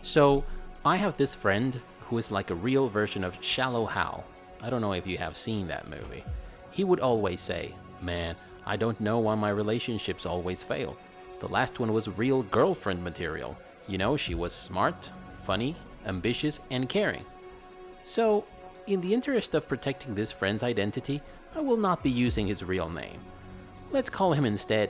So, I have this friend who is like a real version of Shallow Hal. I don't know if you have seen that movie. He would always say, "Man, I don't know why my relationships always fail. The last one was real girlfriend material. You know, she was smart, funny, ambitious, and caring." So, in the interest of protecting this friend's identity, I will not be using his real name. Let's call him instead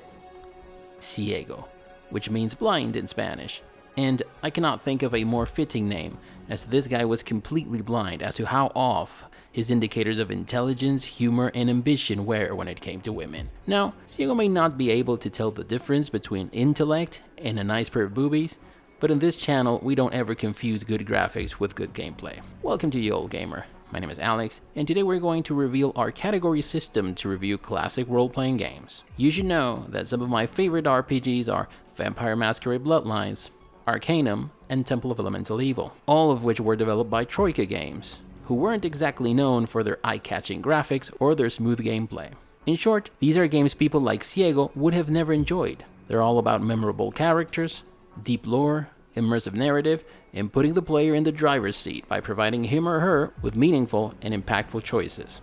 Ciego, which means blind in Spanish. And I cannot think of a more fitting name, as this guy was completely blind as to how off his indicators of intelligence, humor, and ambition were when it came to women. Now, Ciego may not be able to tell the difference between intellect and a nice pair of boobies, but in this channel, we don't ever confuse good graphics with good gameplay. Welcome to Ye Olde Gamer. My name is Alex, and today we're going to reveal our category system to review classic role-playing games. You should know that some of my favorite RPGs are Vampire Masquerade Bloodlines, Arcanum, and Temple of Elemental Evil, all of which were developed by Troika Games, who weren't exactly known for their eye-catching graphics or their smooth gameplay. In short, these are games people like Ciego would have never enjoyed. They're all about memorable characters, deep lore, immersive narrative, and putting the player in the driver's seat by providing him or her with meaningful and impactful choices.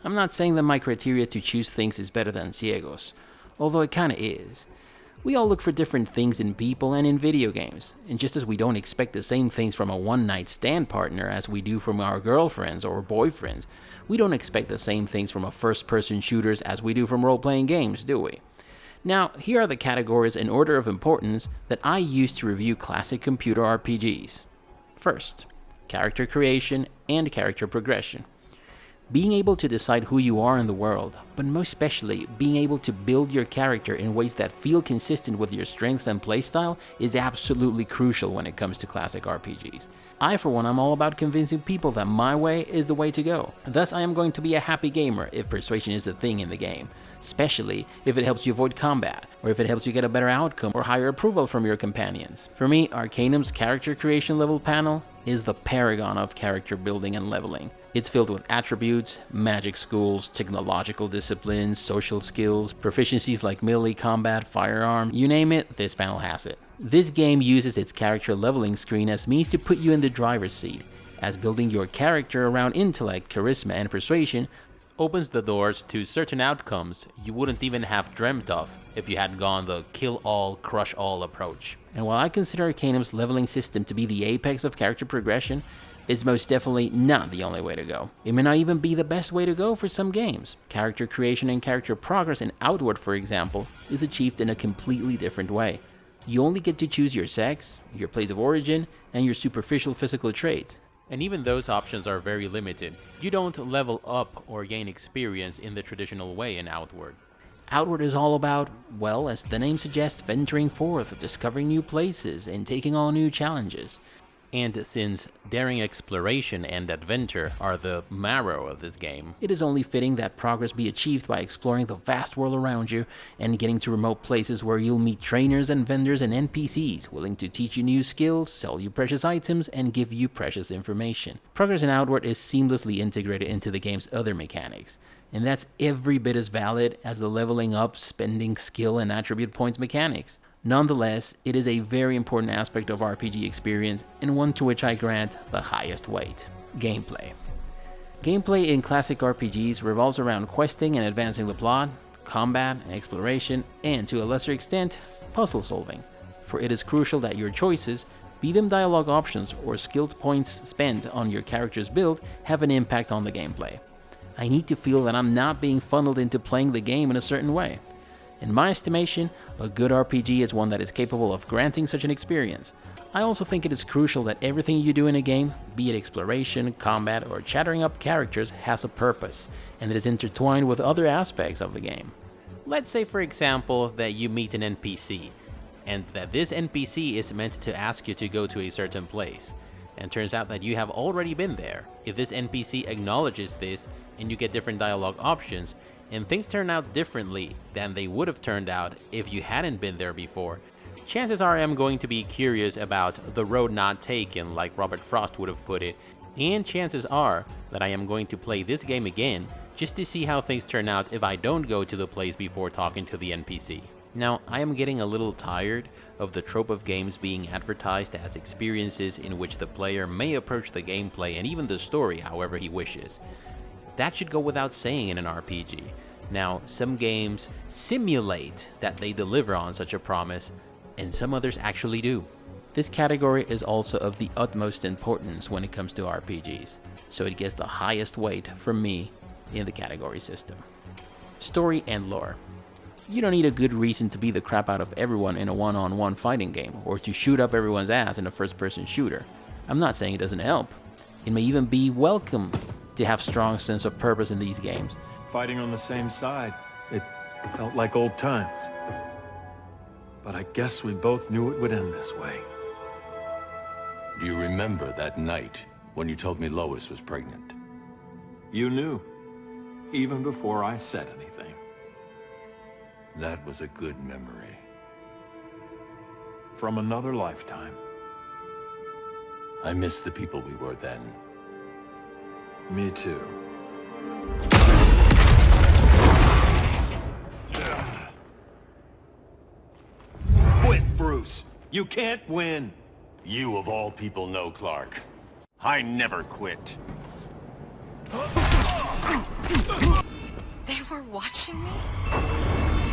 I'm not saying that my criteria to choose things is better than Ciego's, although it kinda is. We all look for different things in people and in video games, and just as we don't expect the same things from a one-night stand partner as we do from our girlfriends or boyfriends, we don't expect the same things from a first-person shooters as we do from role-playing games, do we? Now, here are the categories in order of importance that I use to review classic computer RPGs. First, character creation and character progression. Being able to decide who you are in the world, but most especially being able to build your character in ways that feel consistent with your strengths and playstyle is absolutely crucial when it comes to classic RPGs. I, for one, am all about convincing people that my way is the way to go. Thus, I am going to be a happy gamer if persuasion is a thing in the game, especially if it helps you avoid combat, or if it helps you get a better outcome or higher approval from your companions. For me, Arcanum's character creation level panel is the paragon of character building and leveling. It's filled with attributes, magic schools, technological disciplines, social skills, proficiencies like melee combat, firearm, you name it, this panel has it. This game uses its character leveling screen as means to put you in the driver's seat, as building your character around intellect, charisma, and persuasion opens the doors to certain outcomes you wouldn't even have dreamt of if you had gone the kill all, crush all approach. And while I consider Arcanum's leveling system to be the apex of character progression, it's most definitely not the only way to go. It may not even be the best way to go for some games. Character creation and character progress in Outward, for example, is achieved in a completely different way. You only get to choose your sex, your place of origin, and your superficial physical traits. And even those options are very limited. You don't level up or gain experience in the traditional way in Outward. Outward is all about, well, as the name suggests, venturing forth, discovering new places, and taking on new challenges. And since daring exploration and adventure are the marrow of this game, it is only fitting that progress be achieved by exploring the vast world around you and getting to remote places where you'll meet trainers and vendors and NPCs willing to teach you new skills, sell you precious items, and give you precious information. Progress in Outward is seamlessly integrated into the game's other mechanics, and that's every bit as valid as the leveling up, spending skill, and attribute points mechanics. Nonetheless, it is a very important aspect of RPG experience and one to which I grant the highest weight. Gameplay. Gameplay in classic RPGs revolves around questing and advancing the plot, combat and exploration, and to a lesser extent, puzzle solving. For it is crucial that your choices, be them dialogue options or skilled points spent on your character's build, have an impact on the gameplay. I need to feel that I'm not being funneled into playing the game in a certain way. In my estimation, a good RPG is one that is capable of granting such an experience. I also think it is crucial that everything you do in a game, be it exploration, combat, or chattering up characters, has a purpose, and that is intertwined with other aspects of the game. Let's say, for example, that you meet an NPC, and that this NPC is meant to ask you to go to a certain place, and turns out that you have already been there. If this NPC acknowledges this, and you get different dialogue options, and things turn out differently than they would have turned out if you hadn't been there before, chances are I'm going to be curious about the road not taken, like Robert Frost would have put it, and chances are that I am going to play this game again just to see how things turn out if I don't go to the place before talking to the NPC. Now, I am getting a little tired of the trope of games being advertised as experiences in which the player may approach the gameplay and even the story however he wishes. That should go without saying in an RPG. Now, some games simulate that they deliver on such a promise, and some others actually do. This category is also of the utmost importance when it comes to RPGs, so it gets the highest weight from me in the category system. Story and lore. You don't need a good reason to beat the crap out of everyone in a one-on-one fighting game, or to shoot up everyone's ass in a first-person shooter. I'm not saying it doesn't help. It may even be welcome to have strong sense of purpose in these games. Fighting on the same side, it felt like old times. But I guess we both knew it would end this way. Do you remember that night when you told me Lois was pregnant? You knew, even before I said anything. That was a good memory. From another lifetime. I miss the people we were then. Me too. Quit, Bruce. You can't win. You of all people know, Clark. I never quit. They were watching me?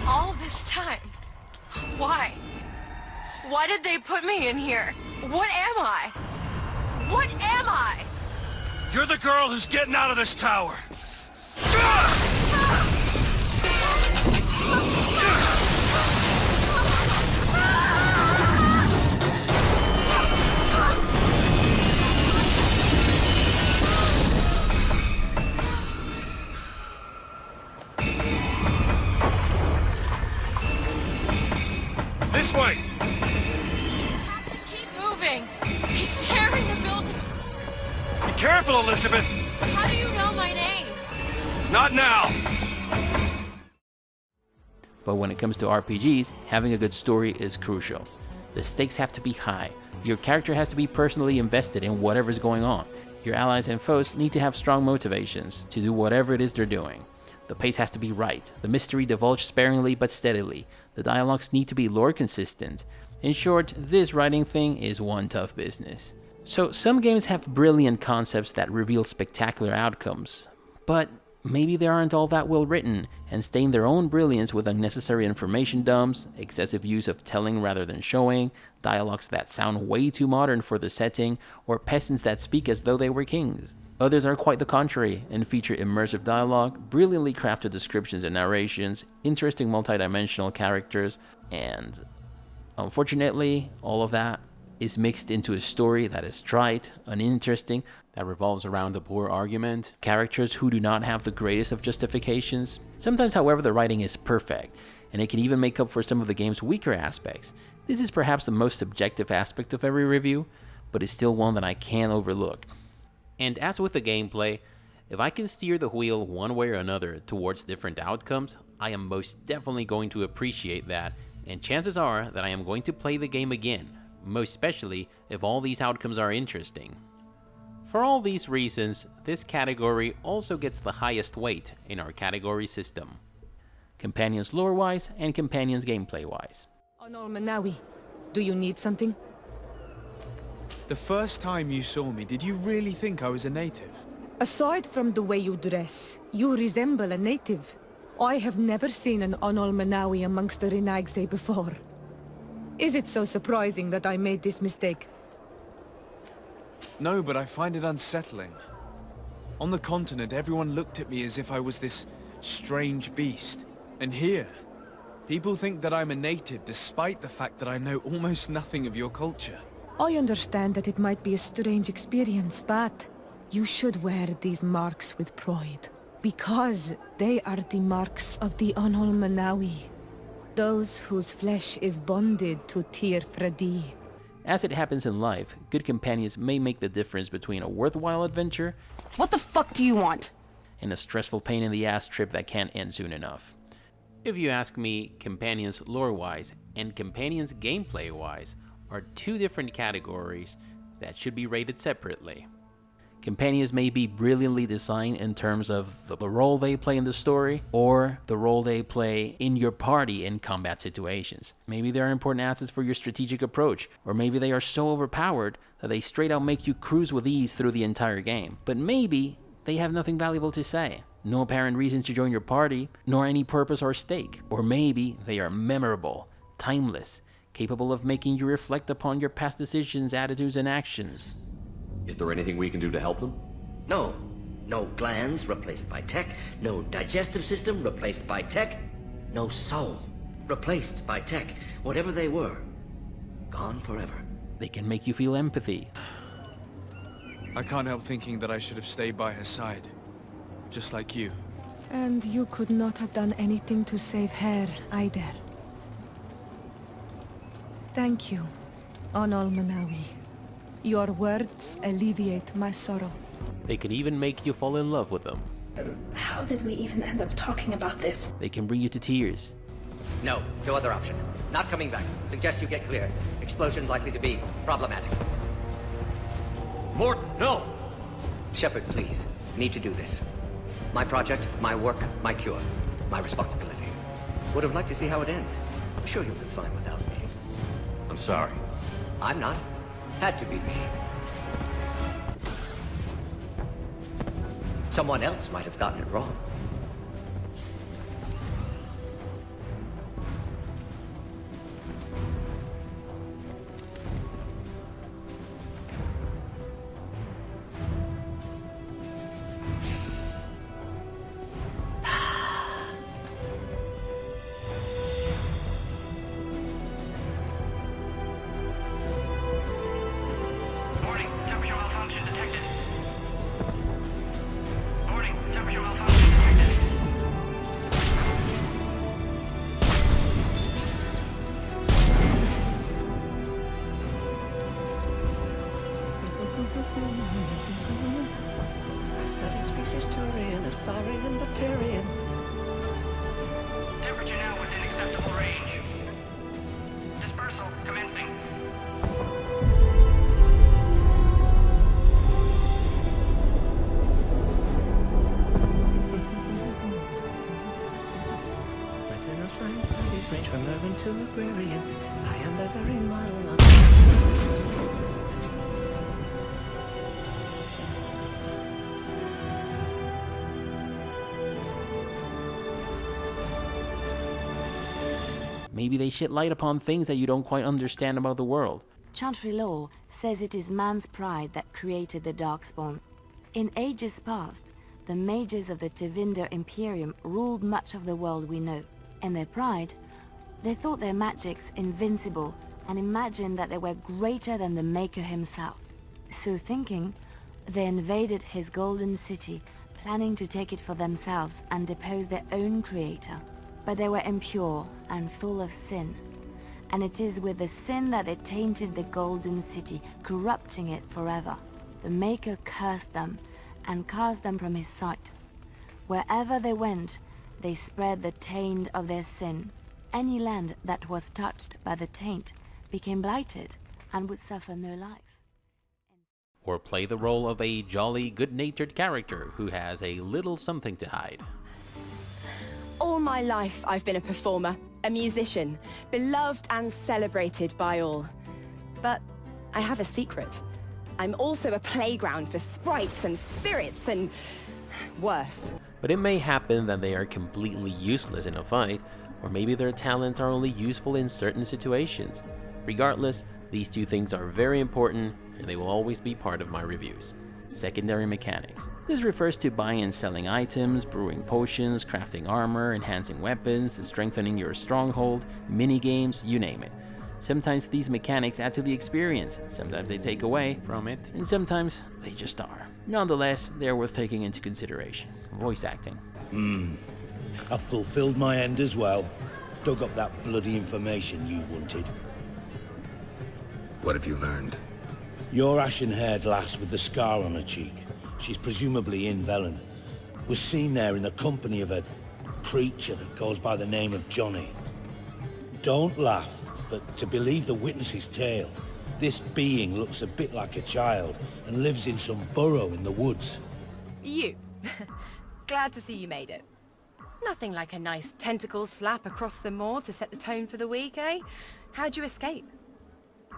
All this time? Why? Why did they put me in here? What am I? What am I? You're the girl who's getting out of this tower! This way! You have to keep moving. He's tearing the building. Be careful, Elizabeth! How do you know my name? Not now! But when it comes to RPGs, having a good story is crucial. The stakes have to be high. Your character has to be personally invested in whatever's going on. Your allies and foes need to have strong motivations to do whatever it is they're doing. The pace has to be right, the mystery divulged sparingly but steadily, the dialogues need to be lore consistent. In short, this writing thing is one tough business. So some games have brilliant concepts that reveal spectacular outcomes, but maybe they aren't all that well written and stain their own brilliance with unnecessary information dumps, excessive use of telling rather than showing, dialogues that sound way too modern for the setting, or peasants that speak as though they were kings. Others are quite the contrary and feature immersive dialogue, brilliantly crafted descriptions and narrations, interesting multidimensional characters, and unfortunately, all of that is mixed into a story that is trite, uninteresting, that revolves around a poor argument, characters who do not have the greatest of justifications. Sometimes, however, the writing is perfect, and it can even make up for some of the game's weaker aspects. This is perhaps the most subjective aspect of every review, but it's still one that I can't overlook. And as with the gameplay, if I can steer the wheel one way or another towards different outcomes, I am most definitely going to appreciate that, and chances are that I am going to play the game again, most especially if all these outcomes are interesting. For all these reasons, this category also gets the highest weight in our category system. Companions lore-wise and companions gameplay-wise. Anol Manawi, do you need something? The first time you saw me, did you really think I was a native? Aside from the way you dress, you resemble a native. I have never seen an Anol Manawi amongst the Renagse before. Is it so surprising that I made this mistake? No, but I find it unsettling. On the continent, everyone looked at me as if I was this strange beast. And here, people think that I'm a native despite the fact that I know almost nothing of your culture. I understand that it might be a strange experience, but you should wear these marks with pride. Because they are the marks of the Anol Manawi. Those whose flesh is bonded to Tir Fradi. As it happens in life, good companions may make the difference between a worthwhile adventure What the fuck do you want? and a stressful pain-in-the-ass trip that can't end soon enough. If you ask me, companions lore-wise and companions gameplay-wise are two different categories that should be rated separately. Companions may be brilliantly designed in terms of the role they play in the story or the role they play in your party in combat situations. Maybe they're important assets for your strategic approach, or maybe they are so overpowered that they straight out make you cruise with ease through the entire game. But maybe they have nothing valuable to say. No apparent reasons to join your party, nor any purpose or stake. Or maybe they are memorable, timeless, capable of making you reflect upon your past decisions, attitudes, and actions. Is there anything we can do to help them? No. No glands replaced by tech. No digestive system replaced by tech. No soul replaced by tech. Whatever they were, gone forever. They can make you feel empathy. I can't help thinking that I should have stayed by her side. Just like you. And you could not have done anything to save her either. Thank you, Onol Manawi. Your words alleviate my sorrow. They can even make you fall in love with them. How did we even end up talking about this? They can bring you to tears. No other option. Not coming back. Suggest you get clear. Explosion likely to be problematic. Mort, no! Shepard, please. Need to do this. My project, my work, my cure. My responsibility. Would have liked to see how it ends. I'm sure you'll do fine without me. I'm sorry. I'm not. Had to be me. Someone else might have gotten it wrong. Temperature now within acceptable range. Dispersal commencing. Personal science studies range from urban to agrarian. I am the very model of... Maybe they shed light upon things that you don't quite understand about the world. Chantry lore says it is man's pride that created the Darkspawn. In ages past, the mages of the Tevinter Imperium ruled much of the world we know. In their pride, they thought their magics invincible and imagined that they were greater than the Maker himself. So thinking, they invaded his golden city, planning to take it for themselves and depose their own creator. But they were impure and full of sin. And it is with the sin that they tainted the golden city, corrupting it forever. The Maker cursed them and cast them from his sight. Wherever they went, they spread the taint of their sin. Any land that was touched by the taint became blighted and would suffer no life. Or play the role of a jolly, good-natured character who has a little something to hide. All my life I've been a performer, a musician, beloved and celebrated by all. But I have a secret. I'm also a playground for sprites and spirits and... worse. But it may happen that they are completely useless in a fight, or maybe their talents are only useful in certain situations. Regardless, these two things are very important, and they will always be part of my reviews. Secondary mechanics. This refers to buying and selling items, brewing potions, crafting armor, enhancing weapons, strengthening your stronghold, mini-games, you name it. Sometimes these mechanics add to the experience, sometimes they take away from it, and sometimes they just are. Nonetheless, they are worth taking into consideration. Voice acting. I've fulfilled my end as well. Dug up that bloody information you wanted. What have you learned? Your ashen-haired lass with the scar on her cheek, she's presumably in Velen, was seen there in the company of a creature that goes by the name of Johnny. Don't laugh, but to believe the witness's tale, This being looks a bit like a child and lives in some burrow in the woods. You. Glad to see you made it. Nothing like a nice tentacle slap across the moor to set the tone for the week, eh? How'd you escape?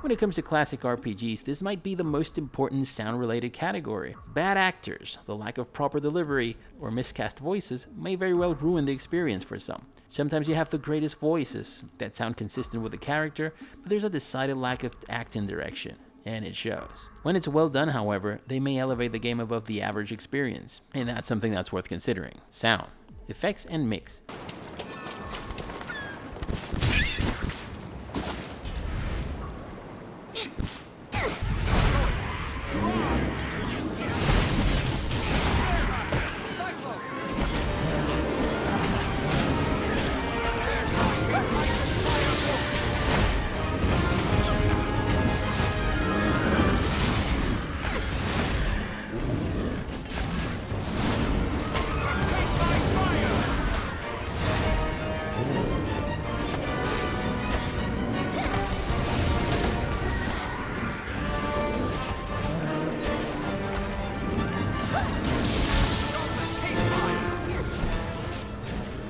When it comes to classic RPGs, this might be the most important sound-related category. Bad actors, the lack of proper delivery, or miscast voices may very well ruin the experience for some. Sometimes you have the greatest voices that sound consistent with the character, but there's a decided lack of acting direction, and it shows. When it's well done, however, they may elevate the game above the average experience, and that's something that's worth considering. Sound, effects, and mix.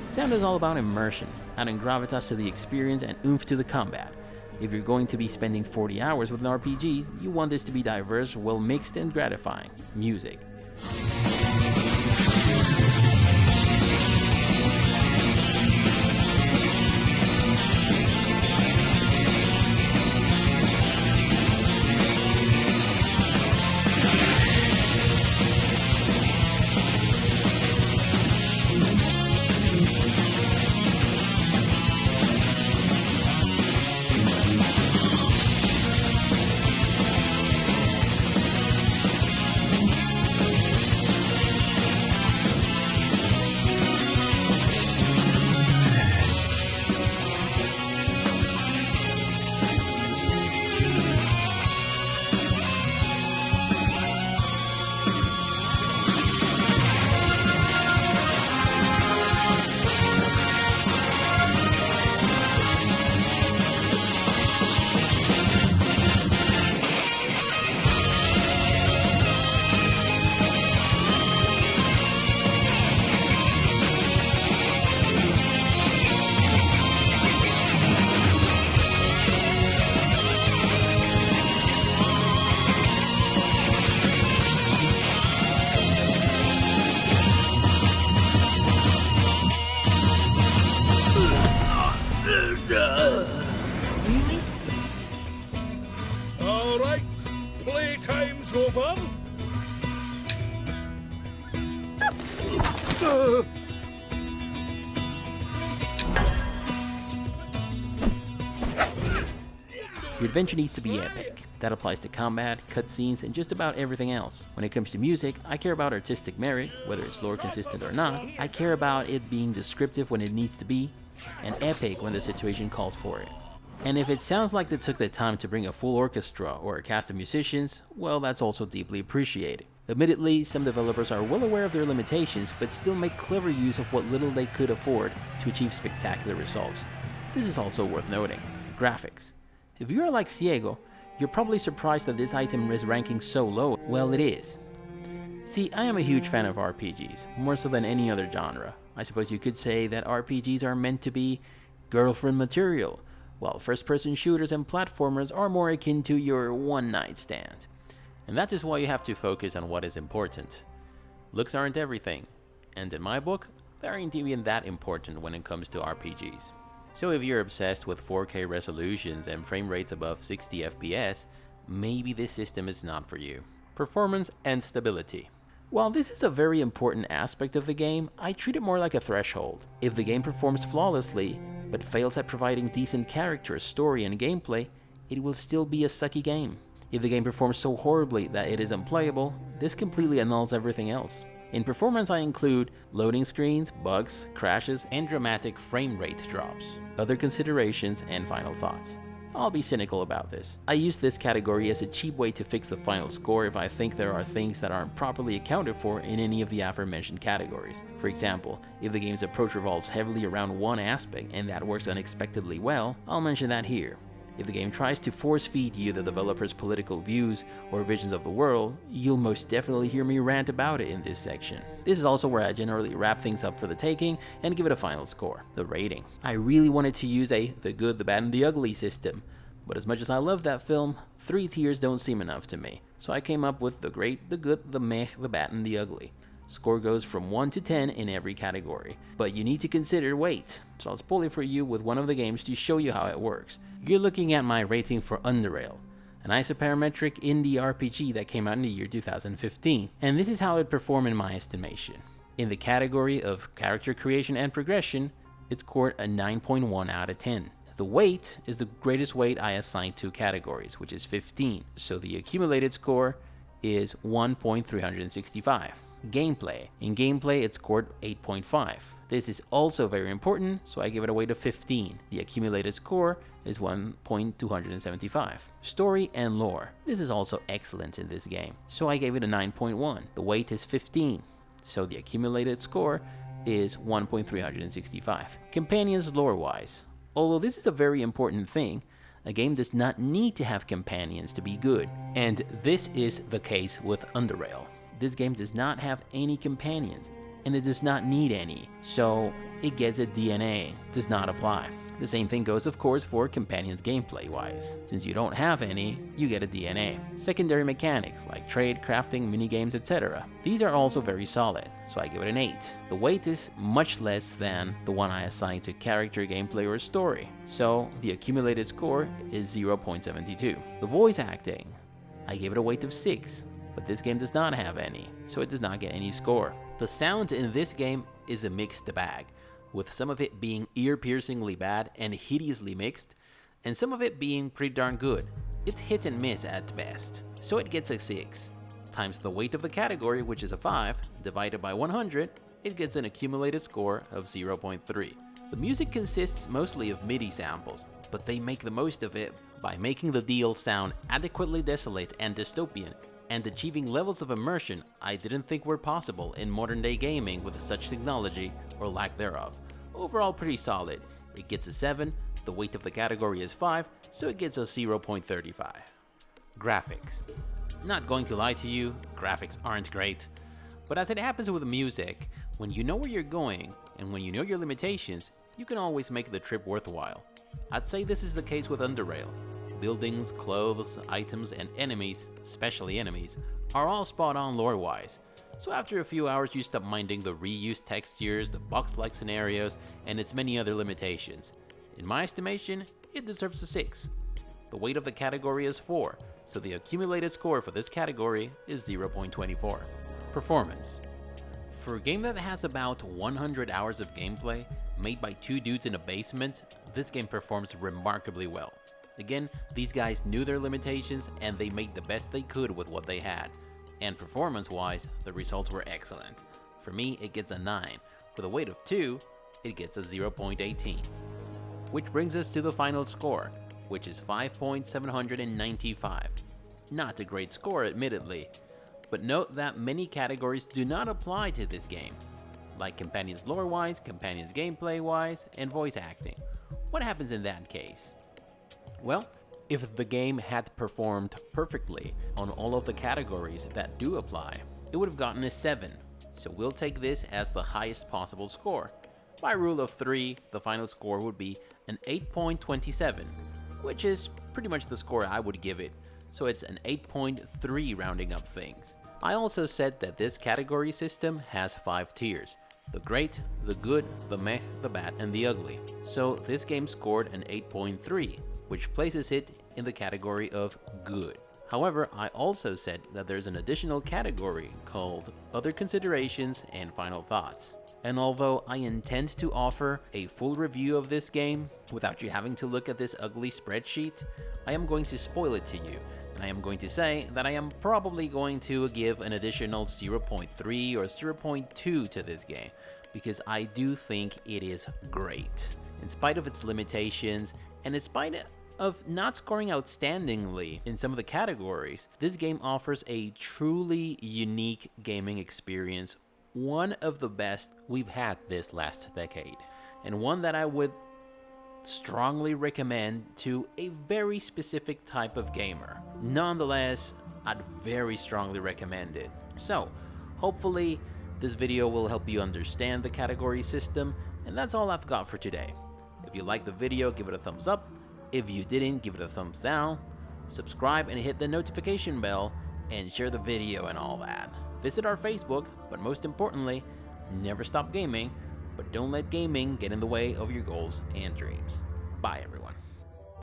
Sound is all about immersion, adding gravitas to the experience and oomph to the combat. If you're going to be spending 40 hours with an RPG, you want this to be diverse, well mixed, and gratifying. Music. Really? All right, playtime's over. Your adventure needs to be epic. That applies to combat, cutscenes, and just about everything else. When it comes to music, I care about artistic merit, whether it's lore consistent or not. I care about it being descriptive when it needs to be, and epic when the situation calls for it. And if it sounds like they took the time to bring a full orchestra or a cast of musicians, well, that's also deeply appreciated. Admittedly, some developers are well aware of their limitations, but still make clever use of what little they could afford to achieve spectacular results. This is also worth noting. Graphics. If you are like Ciego, you're probably surprised that this item is ranking so low. Well, it is. See, I am a huge fan of RPGs, more so than any other genre. I suppose you could say that RPGs are meant to be girlfriend material, while first-person shooters and platformers are more akin to your one-night stand. And that is why you have to focus on what is important. Looks aren't everything, and in my book, they aren't even that important when it comes to RPGs. So if you're obsessed with 4K resolutions and frame rates above 60 FPS, maybe this system is not for you. Performance and stability. While this is a very important aspect of the game, I treat it more like a threshold. If the game performs flawlessly, but fails at providing decent character, story, and gameplay, it will still be a sucky game. If the game performs so horribly that it is unplayable, this completely annuls everything else. In performance, I include loading screens, bugs, crashes, and dramatic frame rate drops, other considerations, and final thoughts. I'll be cynical about this. I use this category as a cheap way to fix the final score if I think there are things that aren't properly accounted for in any of the aforementioned categories. For example, if the game's approach revolves heavily around one aspect and that works unexpectedly well, I'll mention that here. If the game tries to force-feed you the developer's political views or visions of the world, you'll most definitely hear me rant about it in this section. This is also where I generally wrap things up for the taking and give it a final score, the rating. I really wanted to use the good, the bad, and the ugly system, but as much as I love that film, 3 tiers don't seem enough to me. So I came up with the great, the good, the meh, the bad, and the ugly. Score goes from 1 to 10 in every category, but you need to consider weight, so I'll spoil it for you with one of the games to show you how it works. You're looking at my rating for Underrail, an isoparametric indie RPG that came out in the year 2015, and this is how it performed in my estimation. In the category of character creation and progression, it scored a 9.1 out of 10. The weight is the greatest weight I assigned to categories, which is 15, so the accumulated score is 1.365. Gameplay. In gameplay, it scored 8.5. This is also very important, so I give it a weight of 15. The accumulated score is 1.275. Story and lore. This is also excellent in this game, so I gave it a 9.1. The weight is 15, so the accumulated score is 1.365. Companions lore-wise. Although this is a very important thing, a game does not need to have companions to be good, and this is the case with Underrail. This game does not have any companions, and it does not need any, so it gets a DNA, does not apply. The same thing goes of course for companions gameplay wise. Since you don't have any, you get a DNA. Secondary mechanics like trade, crafting, minigames, etc. These are also very solid, so I give it an 8. The weight is much less than the one I assigned to character, gameplay, or story, so the accumulated score is 0.72. The voice acting, I gave it a weight of 6. But this game does not have any, so it does not get any score. The sound in this game is a mixed bag, with some of it being ear-piercingly bad and hideously mixed, and some of it being pretty darn good. It's hit and miss at best, so it gets a 6. Times the weight of the category, which is a 5, divided by 100, it gets an accumulated score of 0.3. The music consists mostly of MIDI samples, but they make the most of it by making the deal sound adequately desolate and dystopian, and achieving levels of immersion I didn't think were possible in modern day gaming with such technology or lack thereof. Overall pretty solid. It gets a 7, the weight of the category is 5, so it gets a 0.35. Graphics. Not going to lie to you, graphics aren't great, but as it happens with music, when you know where you're going and when you know your limitations, you can always make the trip worthwhile. I'd say this is the case with Underrail. Buildings, clothes, items, and enemies, especially enemies, are all spot on lore-wise. So after a few hours you stop minding the reused textures, the box-like scenarios, and its many other limitations. In my estimation, it deserves a 6. The weight of the category is 4, so the accumulated score for this category is 0.24. Performance. For a game that has about 100 hours of gameplay, made by 2 dudes in a basement, this game performs remarkably well. Again, these guys knew their limitations and they made the best they could with what they had. And performance-wise, the results were excellent. For me, it gets a 9. With a weight of 2, it gets a 0.18. Which brings us to the final score, which is 5.795. Not a great score, admittedly, but note that many categories do not apply to this game, like companions lore-wise, companions gameplay-wise, and voice acting. What happens in that case? Well, if the game had performed perfectly on all of the categories that do apply, it would have gotten a 7, so we'll take this as the highest possible score. By rule of 3, the final score would be an 8.27, which is pretty much the score I would give it, so it's an 8.3 rounding up things. I also said that this category system has 5 tiers: the great, the good, the meh, the bad, and the ugly. So this game scored an 8.3, which places it in the category of good. However, I also said that there's an additional category called Other Considerations and Final Thoughts. And although I intend to offer a full review of this game without you having to look at this ugly spreadsheet, I am going to spoil it to you, and I am going to say that I am probably going to give an additional 0.3 or 0.2 to this game, because I do think it is great. In spite of its limitations, and in spite of not scoring outstandingly in some of the categories, this game offers a truly unique gaming experience, one of the best we've had this last decade, and one that I would strongly recommend to a very specific type of gamer. Nonetheless, I'd very strongly recommend it. So, hopefully this video will help you understand the category system, and that's all I've got for today. If you liked the video, give it a thumbs up. If you didn't, give it a thumbs down. Subscribe and hit the notification bell, and share the video and all that. Visit our Facebook, but most importantly, never stop gaming, but don't let gaming get in the way of your goals and dreams. Bye, everyone.